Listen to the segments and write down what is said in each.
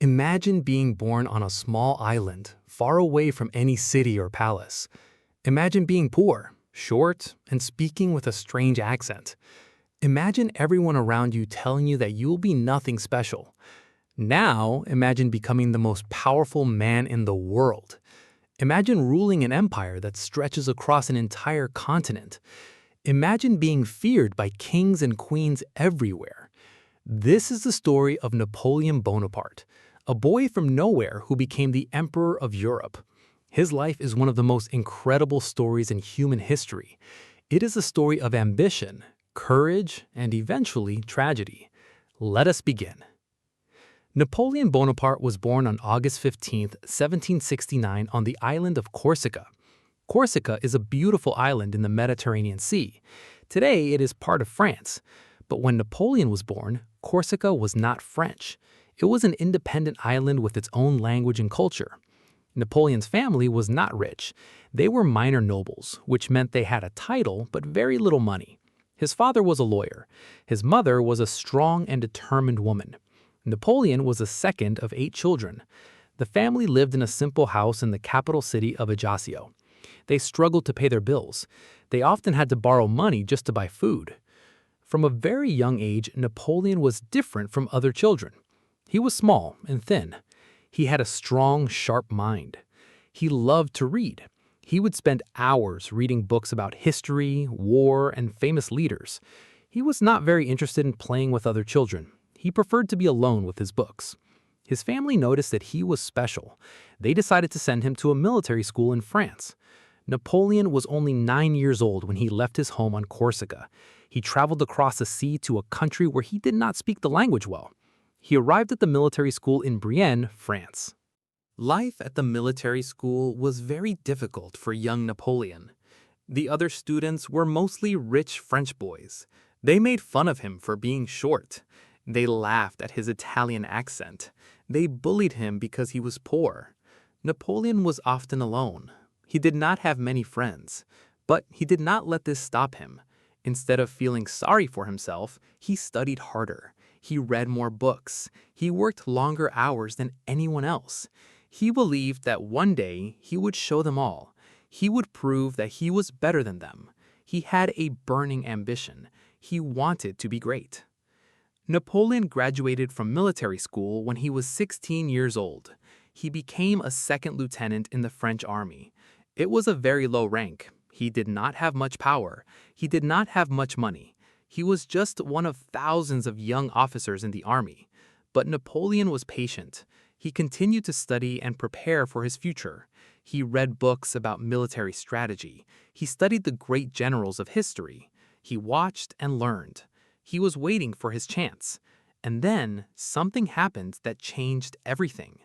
Imagine being born on a small island, far away from any city or palace. Imagine being poor, short, and speaking with a strange accent. Imagine everyone around you telling you that you'll be nothing special. Now, imagine becoming the most powerful man in the world. Imagine ruling an empire that stretches across an entire continent. Imagine being feared by kings and queens everywhere. This is the story of Napoleon Bonaparte, a boy from nowhere who became the Emperor of Europe. His life is one of the most incredible stories in human history. It is a story of ambition, courage, and eventually tragedy. Let us begin. Napoleon Bonaparte was born on August 15, 1769 on the island of Corsica. Corsica is a beautiful island in the Mediterranean Sea. Today, it is part of France. But when Napoleon was born, Corsica was not French. It was an independent island with its own language and culture. Napoleon's family was not rich. They were minor nobles, which meant they had a title but very little money. His father was a lawyer. His mother was a strong and determined woman. Napoleon was the second of 8 children. The family lived in a simple house in the capital city of Ajaccio. They struggled to pay their bills. They often had to borrow money just to buy food. From a very young age, Napoleon was different from other children. He was small and thin. He had a strong, sharp mind. He loved to read. He would spend hours reading books about history, war, and famous leaders. He was not very interested in playing with other children. He preferred to be alone with his books. His family noticed that he was special. They decided to send him to a military school in France. Napoleon was only 9 years old when he left his home on Corsica. He traveled across the sea to a country where he did not speak the language well. He arrived at the military school in Brienne, France. Life at the military school was very difficult for young Napoleon. The other students were mostly rich French boys. They made fun of him for being short. They laughed at his Italian accent. They bullied him because he was poor. Napoleon was often alone. He did not have many friends, but he did not let this stop him. Instead of feeling sorry for himself, he studied harder. He read more books. He worked longer hours than anyone else. He believed that one day he would show them all. He would prove that he was better than them. He had a burning ambition. He wanted to be great. Napoleon graduated from military school when he was 16 years old. He became a second lieutenant in the French army. It was a very low rank. He did not have much power. He did not have much money. He was just one of thousands of young officers in the army. But Napoleon was patient. He continued to study and prepare for his future. He read books about military strategy. He studied the great generals of history. He watched and learned. He was waiting for his chance. And then something happened that changed everything.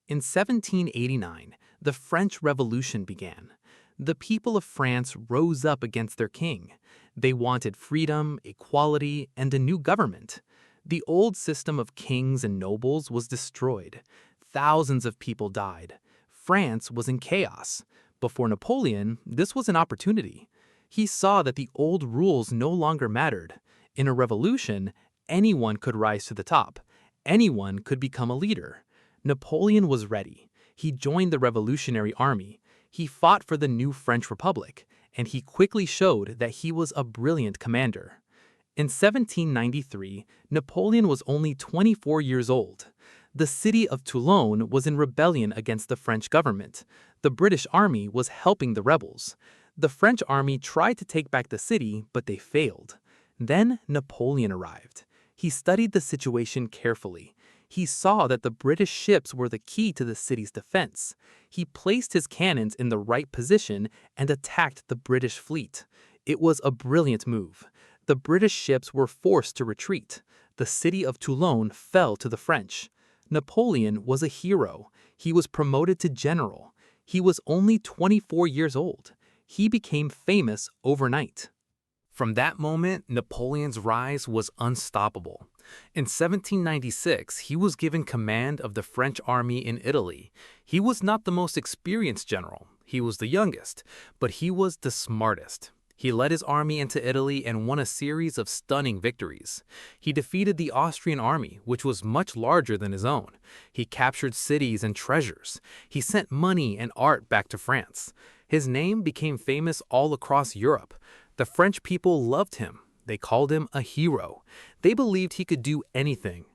In 1789, the French Revolution began. The people of France rose up against their king. They wanted freedom, equality, and a new government. The old system of kings and nobles was destroyed. Thousands of people died. France was in chaos. But for Napoleon, this was an opportunity. He saw that the old rules no longer mattered. In a revolution, anyone could rise to the top. Anyone could become a leader. Napoleon was ready. He joined the Revolutionary Army. He fought for the new French Republic, and he quickly showed that he was a brilliant commander. In 1793, Napoleon was only 24 years old. The city of Toulon was in rebellion against the French government. The British army was helping the rebels. The French army tried to take back the city, but they failed. Then Napoleon arrived. He studied the situation carefully. He saw that the British ships were the key to the city's defense. He placed his cannons in the right position and attacked the British fleet. It was a brilliant move. The British ships were forced to retreat. The city of Toulon fell to the French. Napoleon was a hero. He was promoted to general. He was only 24 years old. He became famous overnight. From that moment, Napoleon's rise was unstoppable. In 1796, he was given command of the French army in Italy. He was not the most experienced general. He was the youngest, but he was the smartest. He led his army into Italy and won a series of stunning victories. He defeated the Austrian army, which was much larger than his own. He captured cities and treasures. He sent money and art back to France. His name became famous all across Europe. The French people loved him. They called him a hero. They believed he could do anything.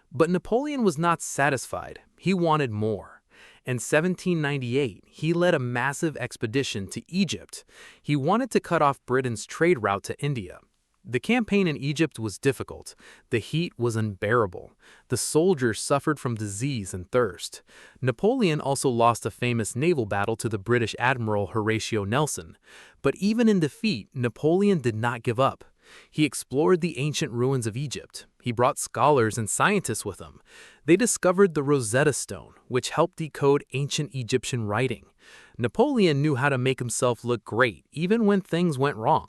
But Napoleon was not satisfied. He wanted more. In 1798, he led a massive expedition to Egypt. He wanted to cut off Britain's trade route to India. The campaign in Egypt was difficult. The heat was unbearable. The soldiers suffered from disease and thirst. Napoleon also lost a famous naval battle to the British Admiral Horatio Nelson. But even in defeat, Napoleon did not give up. He explored the ancient ruins of Egypt. He brought scholars and scientists with him. They discovered the Rosetta Stone, which helped decode ancient Egyptian writing. Napoleon knew how to make himself look great, even when things went wrong.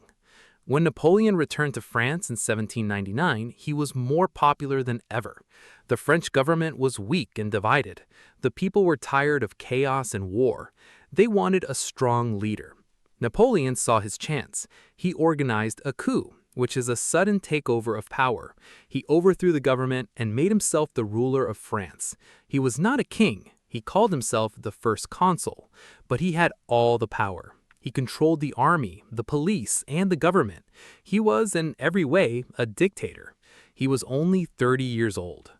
When Napoleon returned to France in 1799, he was more popular than ever. The French government was weak and divided. The people were tired of chaos and war. They wanted a strong leader. Napoleon saw his chance. He organized a coup, which is a sudden takeover of power. He overthrew the government and made himself the ruler of France. He was not a king. He called himself the first consul, but he had all the power. He controlled the army, the police, and the government. He was, in every way, a dictator. He was only 30 years old.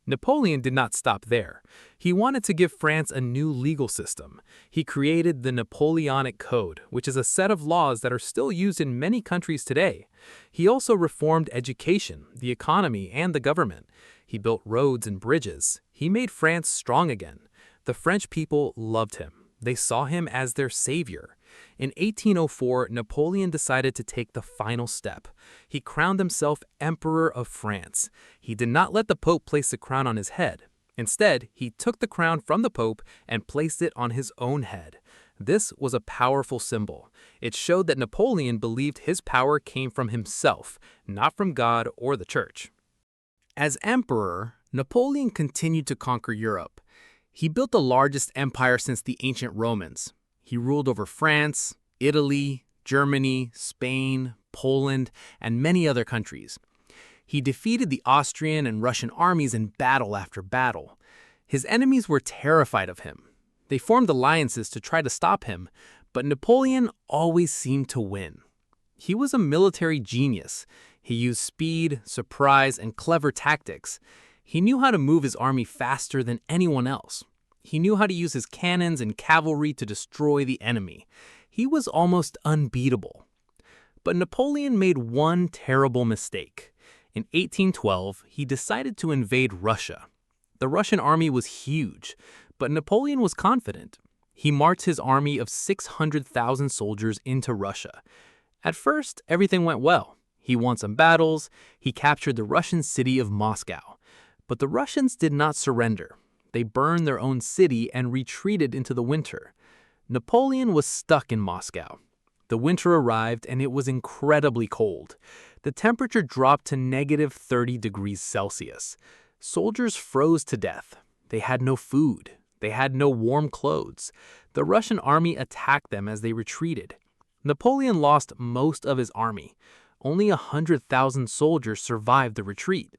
Napoleon did not stop there. He wanted to give France a new legal system. He created the Napoleonic Code, which is a set of laws that are still used in many countries today. He also reformed education, the economy, and the government. He built roads and bridges. He made France strong again. The French people loved him. They saw him as their savior. In 1804, Napoleon decided to take the final step. He crowned himself Emperor of France. He did not let the Pope place the crown on his head. Instead, he took the crown from the Pope and placed it on his own head. This was a powerful symbol. It showed that Napoleon believed his power came from himself, not from God or the Church. As emperor, Napoleon continued to conquer Europe. He built the largest empire since the ancient Romans. He ruled over France, Italy, Germany, Spain, Poland, and many other countries. He defeated the Austrian and Russian armies in battle after battle. His enemies were terrified of him. They formed alliances to try to stop him, but Napoleon always seemed to win. He was a military genius. He used speed, surprise, and clever tactics. He knew how to move his army faster than anyone else. He knew how to use his cannons and cavalry to destroy the enemy. He was almost unbeatable. But Napoleon made one terrible mistake. In 1812, he decided to invade Russia. The Russian army was huge, but Napoleon was confident. He marched his army of 600,000 soldiers into Russia. At first, everything went well. He won some battles. He captured the Russian city of Moscow. But the Russians did not surrender. They burned their own city and retreated into the winter. Napoleon was stuck in Moscow. The winter arrived and it was incredibly cold. The temperature dropped to negative 30 degrees Celsius. Soldiers froze to death. They had no food. They had no warm clothes. The Russian army attacked them as they retreated. Napoleon lost most of his army. Only 100,000 soldiers survived the retreat.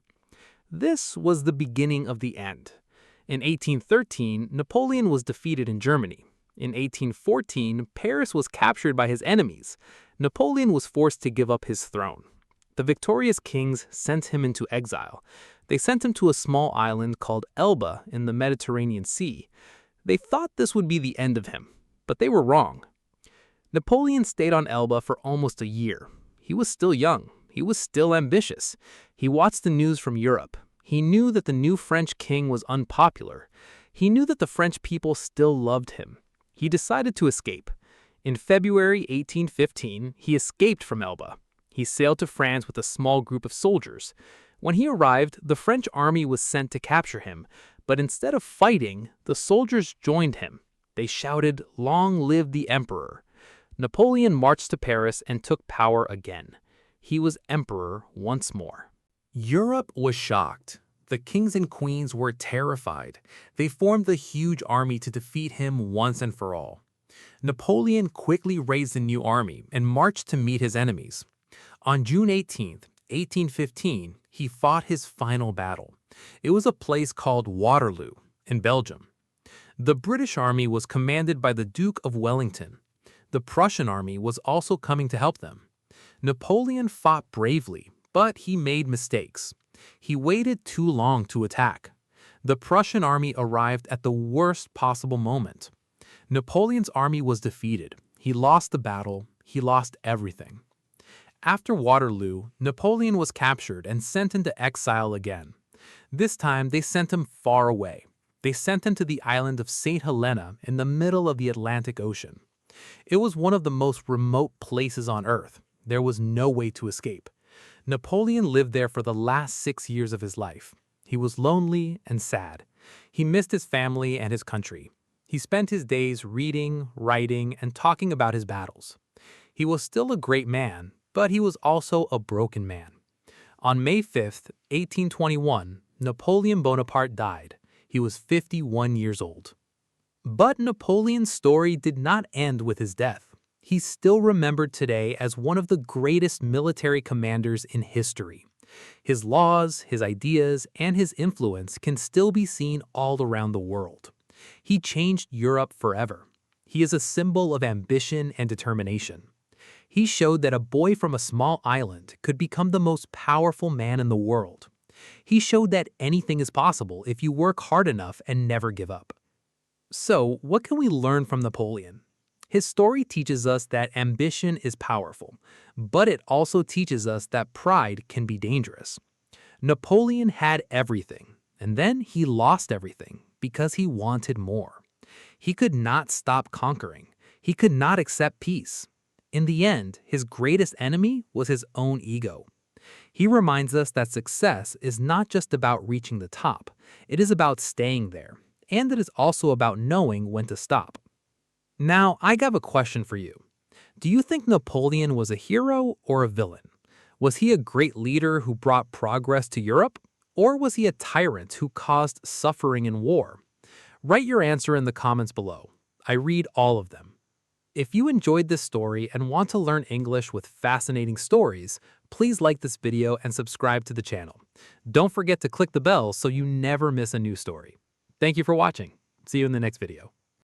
This was the beginning of the end. In 1813, Napoleon was defeated in Germany. In 1814, Paris was captured by his enemies. Napoleon was forced to give up his throne. The victorious kings sent him into exile. They sent him to a small island called Elba in the Mediterranean Sea. They thought this would be the end of him, but they were wrong. Napoleon stayed on Elba for almost a year. He was still young. He was still ambitious. He watched the news from Europe. He knew that the new French king was unpopular. He knew that the French people still loved him. He decided to escape. In February 1815, he escaped from Elba. He sailed to France with a small group of soldiers. When he arrived, the French army was sent to capture him, but instead of fighting, the soldiers joined him. They shouted, "Long live the Emperor!" Napoleon marched to Paris and took power again. He was emperor once more. Europe was shocked. The kings and queens were terrified. They formed a huge army to defeat him once and for all. Napoleon quickly raised a new army and marched to meet his enemies. On June 18, 1815, he fought his final battle. It was a place called Waterloo in Belgium. The British army was commanded by the Duke of Wellington. The Prussian army was also coming to help them. Napoleon fought bravely, but he made mistakes. He waited too long to attack. The Prussian army arrived at the worst possible moment. Napoleon's army was defeated. He lost the battle. He lost everything. After Waterloo, Napoleon was captured and sent into exile again. This time, they sent him far away. They sent him to the island of St. Helena in the middle of the Atlantic Ocean. It was one of the most remote places on Earth. There was no way to escape. Napoleon lived there for the last 6 years of his life. He was lonely and sad. He missed his family and his country. He spent his days reading, writing, and talking about his battles. He was still a great man, but he was also a broken man. On May 5th, 1821, Napoleon Bonaparte died. He was 51 years old. But Napoleon's story did not end with his death. He's still remembered today as one of the greatest military commanders in history. His laws, his ideas, and his influence can still be seen all around the world. He changed Europe forever. He is a symbol of ambition and determination. He showed that a boy from a small island could become the most powerful man in the world. He showed that anything is possible if you work hard enough and never give up. So, what can we learn from Napoleon? His story teaches us that ambition is powerful, but it also teaches us that pride can be dangerous. Napoleon had everything, and then he lost everything because he wanted more. He could not stop conquering. He could not accept peace. In the end, his greatest enemy was his own ego. He reminds us that success is not just about reaching the top, it is about staying there, and it is also about knowing when to stop. Now, I have a question for you. Do you think Napoleon was a hero or a villain? Was he a great leader who brought progress to Europe? Or was he a tyrant who caused suffering and war? Write your answer in the comments below. I read all of them. If you enjoyed this story and want to learn English with fascinating stories, please like this video and subscribe to the channel. Don't forget to click the bell so you never miss a new story. Thank you for watching. See you in the next video.